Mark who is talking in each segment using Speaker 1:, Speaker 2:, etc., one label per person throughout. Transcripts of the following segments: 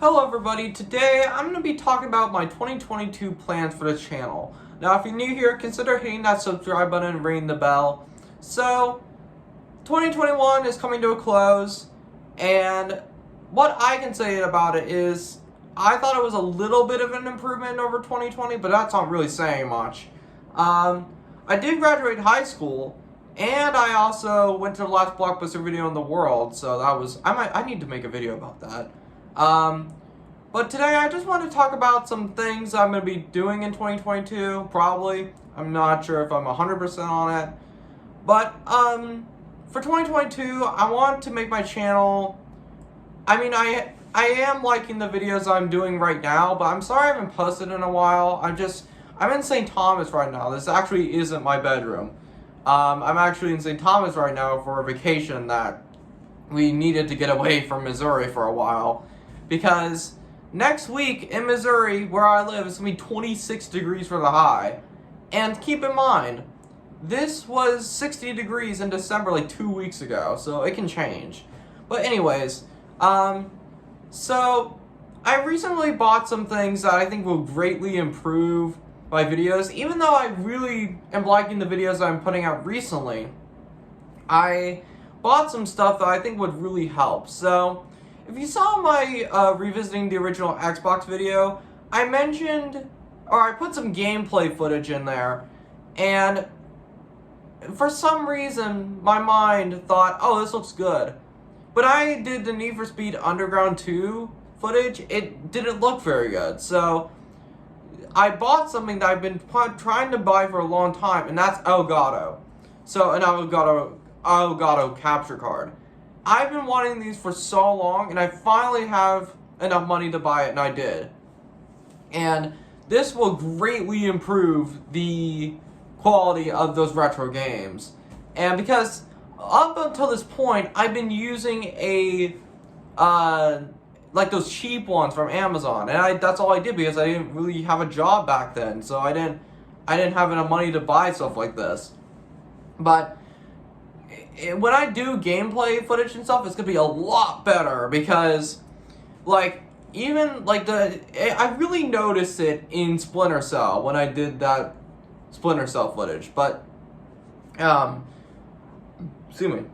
Speaker 1: Hello everybody, today I'm going to be talking about my 2022 plans for the channel. Now if you're new here, consider hitting that subscribe button and ringing the bell. So, 2021 is coming to a close, and what I can say about it is, I thought it was a little bit of an improvement over 2020, but that's not really saying much. I did graduate high school, and I also went to the last blockbuster video in the world, so that was, I need to make a video about that. But today I just want to talk about some things I'm going to be doing in 2022, probably. I'm not sure if I'm 100% on it. But, for 2022, I want to make my channel, I am liking the videos I'm doing right now, but I'm sorry I haven't posted in a while. I'm in St. Thomas right now. This actually isn't my bedroom. I'm actually in St. Thomas right now for a vacation that we needed to get away from Missouri for a while. Because next week in Missouri, where I live, it's going to be 26 degrees for the high. And keep in mind, this was 60 degrees in December like 2 weeks ago, so it can change. But anyways, so I recently bought some things that I think will greatly improve my videos. Even though I really am liking the videos I'm putting out recently, I bought some stuff that I think would really help. So, if you saw my revisiting the original Xbox video, I mentioned, or I put some gameplay footage in there, and for some reason, my mind thought, oh, this looks good. But I did the Need for Speed Underground 2 footage, it didn't look very good, so I bought something that I've been trying to buy for a long time, and that's Elgato. So, an Elgato capture card. I've been wanting these for so long, and I finally have enough money to buy it, and I did. And this will greatly improve the quality of those retro games. And because up until this point, I've been using like those cheap ones from Amazon, and that's all I did because I didn't really have a job back then, so I didn't have enough money to buy stuff like this. But when I do gameplay footage and stuff, it's gonna be a lot better because, like, even like I really noticed it in Splinter Cell when I did that Splinter Cell footage. But, excuse me.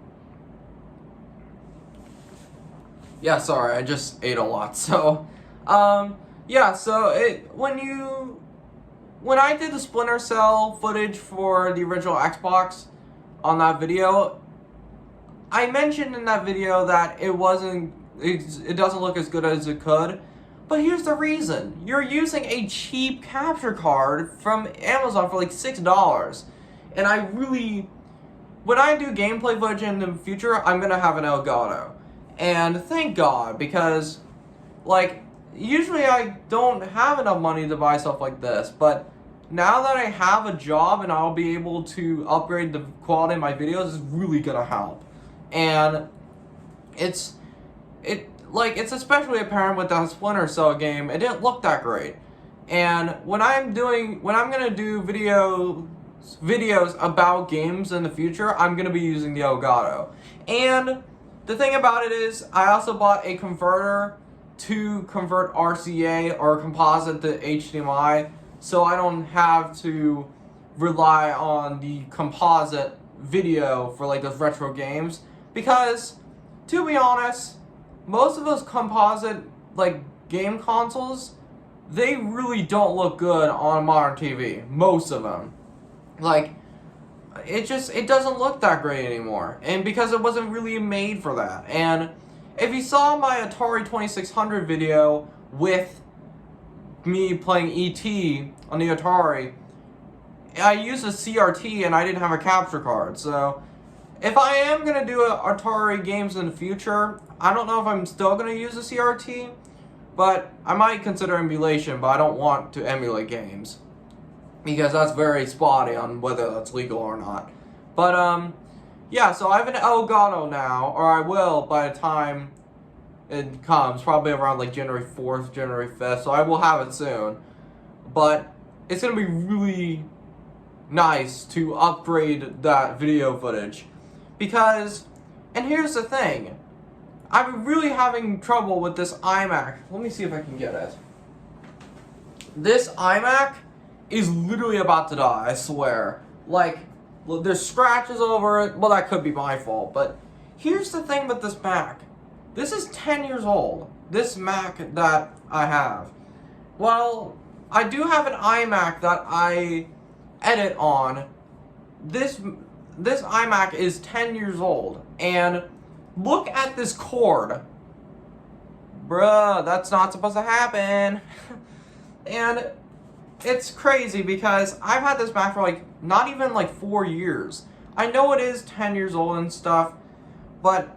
Speaker 1: Yeah, sorry, I just ate a lot. So, yeah. So when I did the Splinter Cell footage for the original Xbox on that video, I mentioned in that video that it doesn't look as good as it could, but here's the reason. You're using a cheap capture card from Amazon for like $6, and when I do gameplay footage in the future, I'm gonna have an Elgato, and thank God, because, like, usually I don't have enough money to buy stuff like this, but now that I have a job and I'll be able to upgrade the quality of my videos, it's really gonna help. And it's especially apparent with the Splinter Cell game, it didn't look that great. And when I'm gonna do videos about games in the future, I'm gonna be using the Elgato. And the thing about it is, I also bought a converter to convert RCA or composite to HDMI, so I don't have to rely on the composite video for like those retro games. Because, to be honest, most of those composite, like, game consoles, they really don't look good on modern TV. Most of them. Like, it doesn't look that great anymore. And because it wasn't really made for that. And if you saw my Atari 2600 video with me playing E.T. on the Atari, I used a CRT and I didn't have a capture card, so if I am going to do Atari games in the future, I don't know if I'm still going to use a CRT, but I might consider emulation, but I don't want to emulate games, because that's very spotty on whether that's legal or not. But, yeah, so I have an Elgato now, or I will by the time it comes, probably around like January 4th, January 5th, so I will have it soon. But it's going to be really nice to upgrade that video footage. Because, and here's the thing, I'm really having trouble with this iMac. Let me see if I can get it. This iMac is literally about to die, I swear. Like, there's scratches over it. Well, that could be my fault, but here's the thing with this Mac. This is 10 years old. This Mac that I have. Well, I do have an iMac that I edit on. This iMac is 10 years old, and look at this cord. Bruh, that's not supposed to happen. And it's crazy because I've had this Mac for like, not even like 4 years. I know it is 10 years old and stuff, but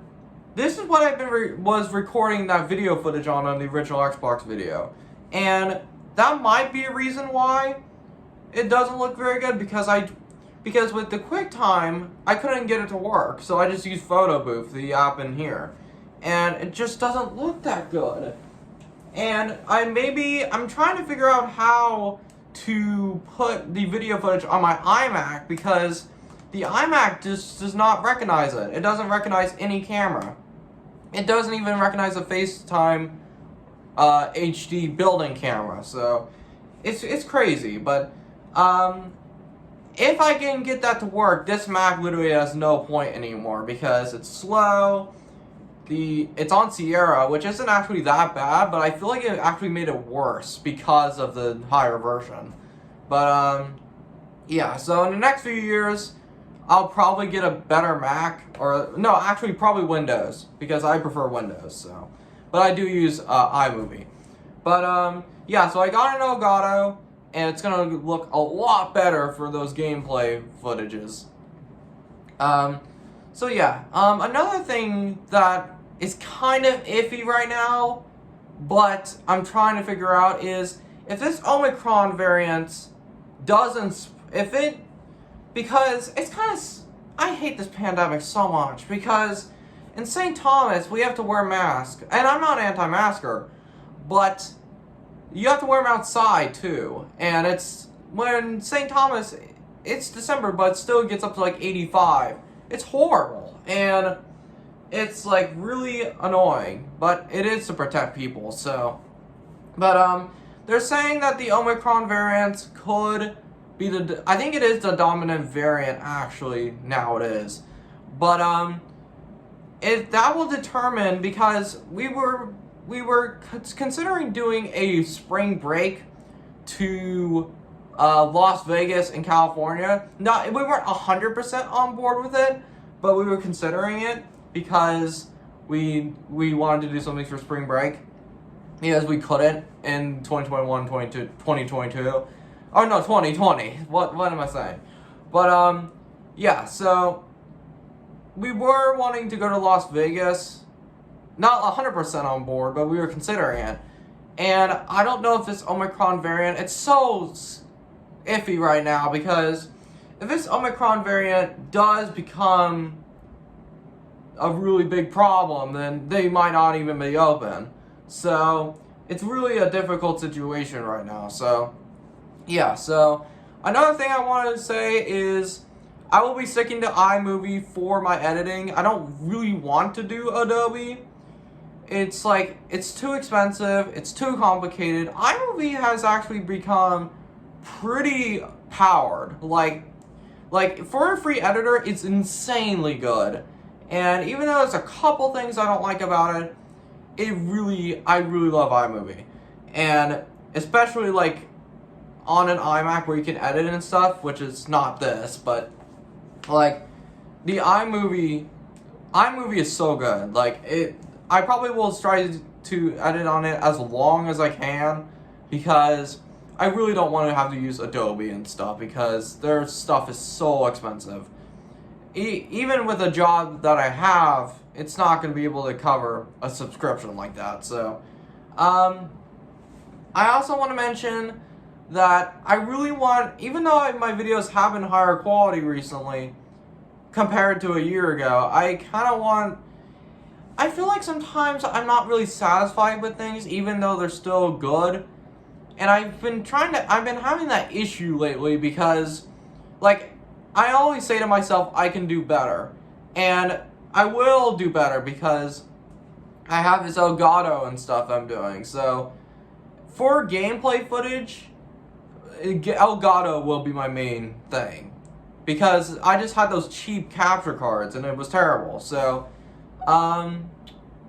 Speaker 1: this is what I've was recording that video footage on the original Xbox video. And that might be a reason why it doesn't look very good, because with the QuickTime, I couldn't get it to work, so I just used Photo Booth, the app in here. And it just doesn't look that good. And I'm trying to figure out how to put the video footage on my iMac, because the iMac just does not recognize it. It doesn't recognize any camera. It doesn't even recognize a FaceTime HD built-in camera. So it's crazy, but if I can get that to work, this Mac literally has no point anymore because it's slow. It's on Sierra, which isn't actually that bad, but I feel like it actually made it worse because of the higher version. But yeah, so in the next few years, I'll probably get a better Mac, or no, actually probably Windows, because I prefer Windows. So, but I do use iMovie. But yeah, so I got an Elgato, and it's gonna look a lot better for those gameplay footages. So yeah, another thing that is kind of iffy right now, but I'm trying to figure out is if this Omicron variant because it's kind of, I hate this pandemic so much, because in St. Thomas we have to wear masks, and I'm not anti-masker, but you have to wear them outside too, and when St. Thomas, it's December, but it still gets up to like 85. It's horrible, and it's like really annoying, but it is to protect people, so. But they're saying that the Omicron variant could be I think it is the dominant variant actually, now it is. But that will determine, because we were considering doing a spring break to Las Vegas in California. We weren't 100% on board with it, but we were considering it because we wanted to do something for spring break, because we couldn't in 2021, 2022. Oh no, 2020. What am I saying? But yeah, so we were wanting to go to Las Vegas. Not 100% on board, but we were considering it. And I don't know if this Omicron variant, it's so iffy right now, because if this Omicron variant does become a really big problem, then they might not even be open. So it's really a difficult situation right now. So yeah, so another thing I wanted to say is I will be sticking to iMovie for my editing. I don't really want to do Adobe. It's like, it's too expensive, it's too complicated. iMovie has actually become pretty powered. Like for a free editor, it's insanely good. And even though there's a couple things I don't like about it, I really love iMovie. And especially like on an iMac where you can edit and stuff, which is not this, but like the iMovie is so good. Like I probably will try to edit on it as long as I can, because I really don't want to have to use Adobe and stuff, because their stuff is so expensive. Even with a job that I have, it's not going to be able to cover a subscription like that. So, I also want to mention that I really want, even though my videos have been higher quality recently compared to a year ago, I feel like sometimes I'm not really satisfied with things, even though they're still good. And I've been having that issue lately, because, like, I always say to myself, I can do better. And I will do better, because I have this Elgato and stuff I'm doing. So for gameplay footage, Elgato will be my main thing, because I just had those cheap capture cards and it was terrible. So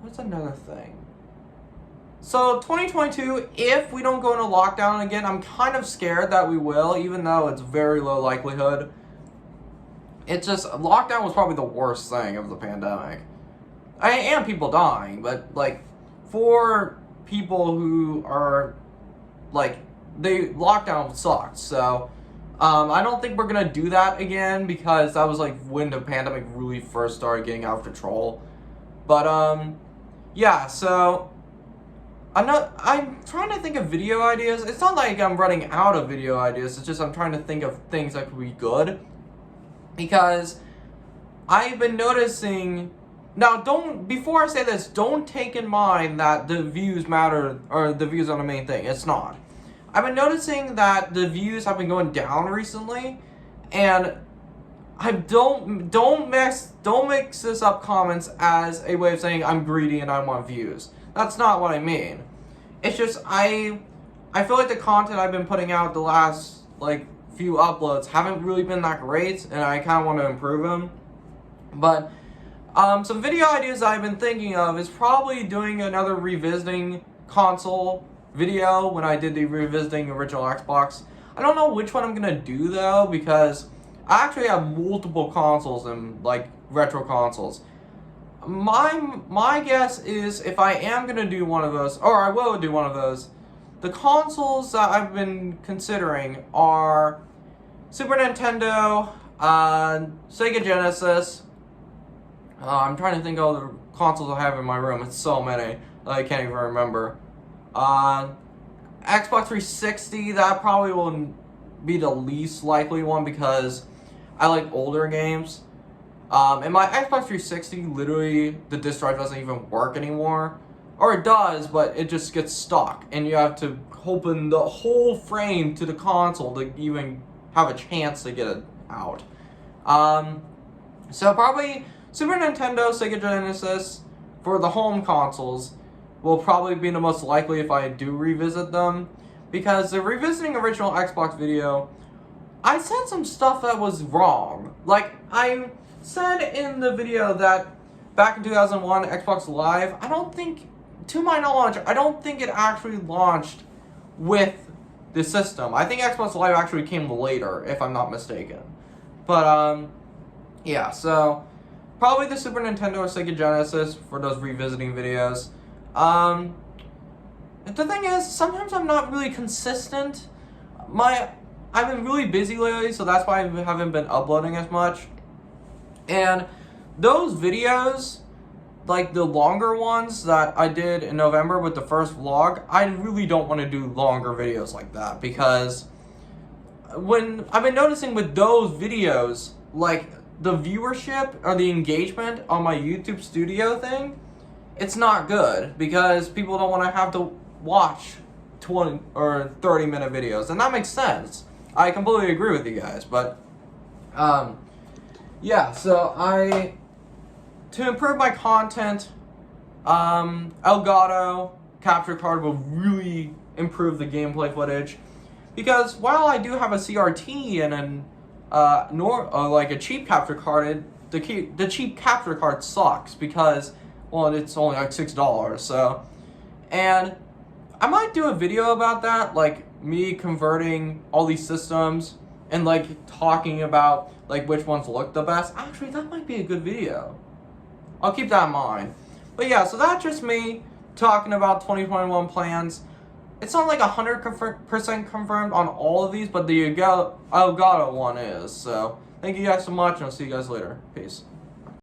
Speaker 1: what's another thing? So 2022, if we don't go into lockdown again, I'm kind of scared that we will, even though it's very low likelihood. It's just, lockdown was probably the worst thing of the pandemic. And people dying, but like, for people who are, like, lockdown sucked. So I don't think we're gonna do that again, because that was like when the pandemic really first started getting out of control. But yeah, so I'm trying to think of video ideas. It's not like I'm running out of video ideas, it's just I'm trying to think of things that could be good. Because I've been noticing, now before I say this, don't take in mind that the views matter, or the views are the main thing. It's not. I've been noticing that the views have been going down recently, and I don't mix this up comments as a way of saying I'm greedy and I want views. That's not what I mean. It's just I feel like the content I've been putting out the last like few uploads haven't really been that great, and I kind of want to improve them. But some video ideas I've been thinking of is probably doing another revisiting console video when I did the revisiting original Xbox. I don't know which one I'm gonna do though, because I actually have multiple consoles and like retro consoles. My guess is, if I am gonna do one of those, or I will do one of those, the consoles that I've been considering are Super Nintendo, Sega Genesis. I'm trying to think of all the consoles I have in my room. It's so many that I can't even remember. Xbox 360, that probably will be the least likely one, because I like older games. And my Xbox 360, literally, the disk drive doesn't even work anymore. Or it does, but it just gets stuck, and you have to open the whole frame to the console to even have a chance to get it out. So probably Super Nintendo, Sega Genesis, for the home consoles, will probably be the most likely if I do revisit them. Because the revisiting original Xbox video, I said some stuff that was wrong. Like, I said in the video that back in 2001, Xbox Live, I don't think, to my knowledge, I don't think it actually launched with the system. I think Xbox Live actually came later, if I'm not mistaken. But, yeah, so probably the Super Nintendo or Sega Genesis for those revisiting videos. The thing is, sometimes I'm not really consistent. I've been really busy lately, so that's why I haven't been uploading as much. And those videos, like the longer ones that I did in November with the first vlog, I really don't want to do longer videos like that, because when I've been noticing with those videos, like the viewership or the engagement on my YouTube studio thing, it's not good, because people don't want to have to watch 20 or 30-minute videos, and that makes sense. I completely agree with you guys, but yeah, so to improve my content, Elgato capture card will really improve the gameplay footage, because while I do have a CRT and an like a cheap capture card, the cheap capture card sucks, because, well, it's only like $6. So, and I might do a video about that, like me converting all these systems and like talking about like which ones look the best. Actually, that might be a good video. I'll keep that in mind. But yeah, so that's just me talking about 2021 plans. It's not like 100% confirmed on all of these, but the Elgato one is. So thank you guys so much, and I'll see you guys later. Peace.